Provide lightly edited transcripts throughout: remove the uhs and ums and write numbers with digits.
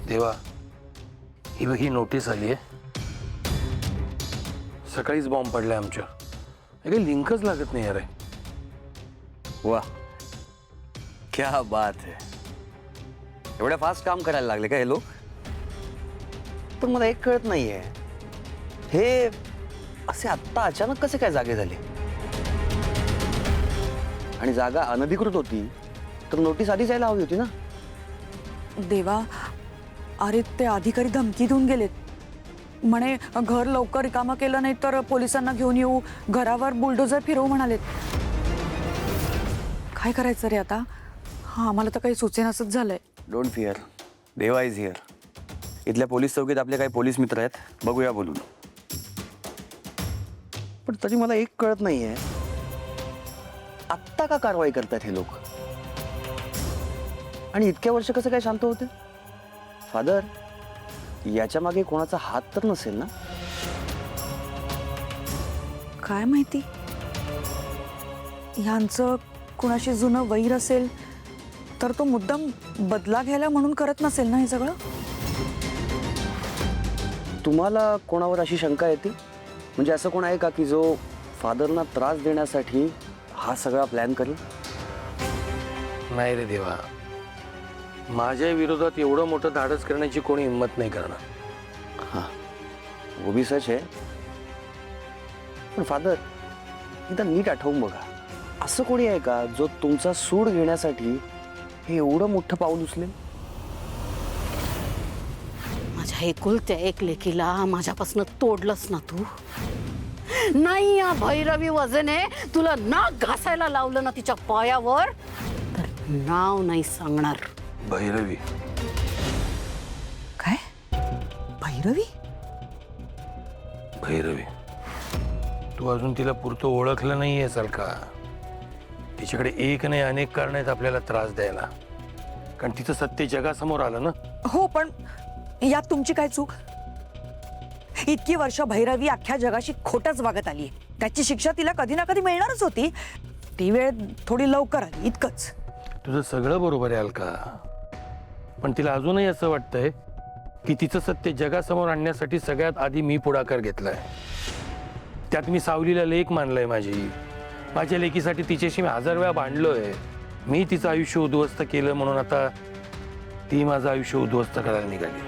देवा, ही बघ, ही नोटीस आली आहे. सकाळीच बॉम्ब पडलाय आमच्या. काही लिंकच लागत नाही अरे. वाह, क्या बात है. एवढ्या फास्ट काम करायला लागले का हे लोक? पण मला एक कळत नाहीये, हे असे आत्ता अचानक कसे काय जागे झाले? आणि जागा अनधिकृत होती तर नोटीस आधीच यायला हवी होती ना. देवा, अरे ते अधिकारी धमकी देऊन गेलेत. म्हणे घर लवकर रिकामं केलं नाही तर पोलिसांना घेऊन येऊ, घरावर बुलडोझर फिरवू म्हणालेत. काय करायचं रे आता? हा, आम्हाला तर काही सुचेनासच झालंय. डोंट फिअर, देवा इज हिअर. इथल्या पोलीस चौकीत आपले काही पोलीस मित्र आहेत, बघूया बोलून. पण तरी मला एक कळत नाहीये, आत्ता का कारवाई करतात हे लोक? आणि इतक्या वर्ष कसं काय शांत होते? फादर, याच्या मागे कोणाचा हात तर नसेल ना? काय माहिती, ह्यांचं कुणाशी जुनं वैर असेल तर तो मुद्दाम बदला घ्यायला म्हणून करत नसेल ना हे सगळं? तुम्हाला कोणावर अशी शंका येते? म्हणजे असं कोण आहे का की जो फादरना त्रास देण्यासाठी हा सगळा प्लॅन करेल? नाही रे देवा, माझ्या विरोधात एवढं मोठं धाडस करण्याची कोणी हिंमत नाही करणार. हाँ, वो भी सच है. पण फादर, एकदा नीट आठवून बघा, असं कोणी आहे का जो तुमचा सूड घेण्यासाठी हे एवढं मोठं पाऊल उचलेल? माझ्या एकुलत्या एक लेकीला माझ्यापासून तोडलंस ना तू. नाही, या भैरवी वजने तुला नाक घासायला लावलं ना तिच्या पायावर तर नाव नाही सांगणार. भैरवी? काय? भैरवी? भैरवी, तू अजून तिला पुरतं ओळखलं नाहीये सारखा. तिच्याकडे एक नाही अनेक कारण आहेत आपल्याला त्रास द्यायला, कारण तिचं सत्य जगासमोर आलं ना. हो, पण यात तुमची काय चूक? इतकी वर्ष भैरवी अख्ख्या जगाशी खोटच वागत आली. त्याची शिक्षा तिला कधी ना कधी मिळणारच होती. ती वेळ थोडी लवकर आली, इतकंच. तुझं सगळं बरोबर आहे अलका, पण तिला अजूनही असं वाटतंय की तिचं सत्य जगासमोर आणण्यासाठी सगळ्यात आधी मी पुढाकार घेतलाय. त्यात मी सावलीला लेक मानलंय. माझ्या लेकीसाठी तिच्याशी मी 1000 वेळा भांडलोय. मी तिचं आयुष्य उद्ध्वस्त केलं म्हणून आता ती माझं आयुष्य उद्ध्वस्त करायला निघाली.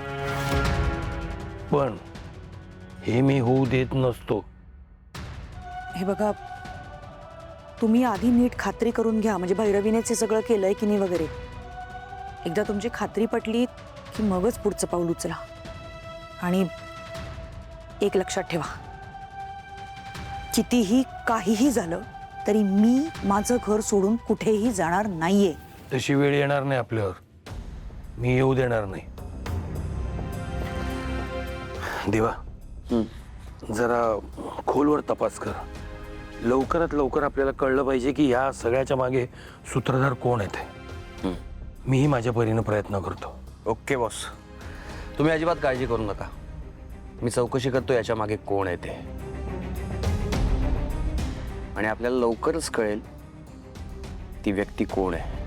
पण हे मी होऊ देत नसतो. हे बघा, तुम्ही आधी नीट खात्री करून घ्या, म्हणजे भैरवीनेच हे सगळं केलंय की नाही वगैरे. एकदा तुमची खात्री पटली की मगच पुढचं पाऊल उचला. आणि एक लक्षात ठेवा, कितीही काहीही झालं तरी मी माझं घर सोडून कुठेही जाणार नाहीये. तशी वेळ येणार नाही आपल्यावर, मी येऊ देणार नाही. देवा, जरा खोलवर तपास कर. लवकरात लवकर आपल्याला कळलं पाहिजे की या सगळ्याच्या मागे सूत्रधार कोण आहेत. मीही माझ्या परीने प्रयत्न करतो. ओके बॉस, तुम्ही अजिबात काळजी करू नका. मी चौकशी करतो याच्या मागे कोण आहे ते, आणि आपल्याला लवकरच कळेल ती व्यक्ती कोण आहे.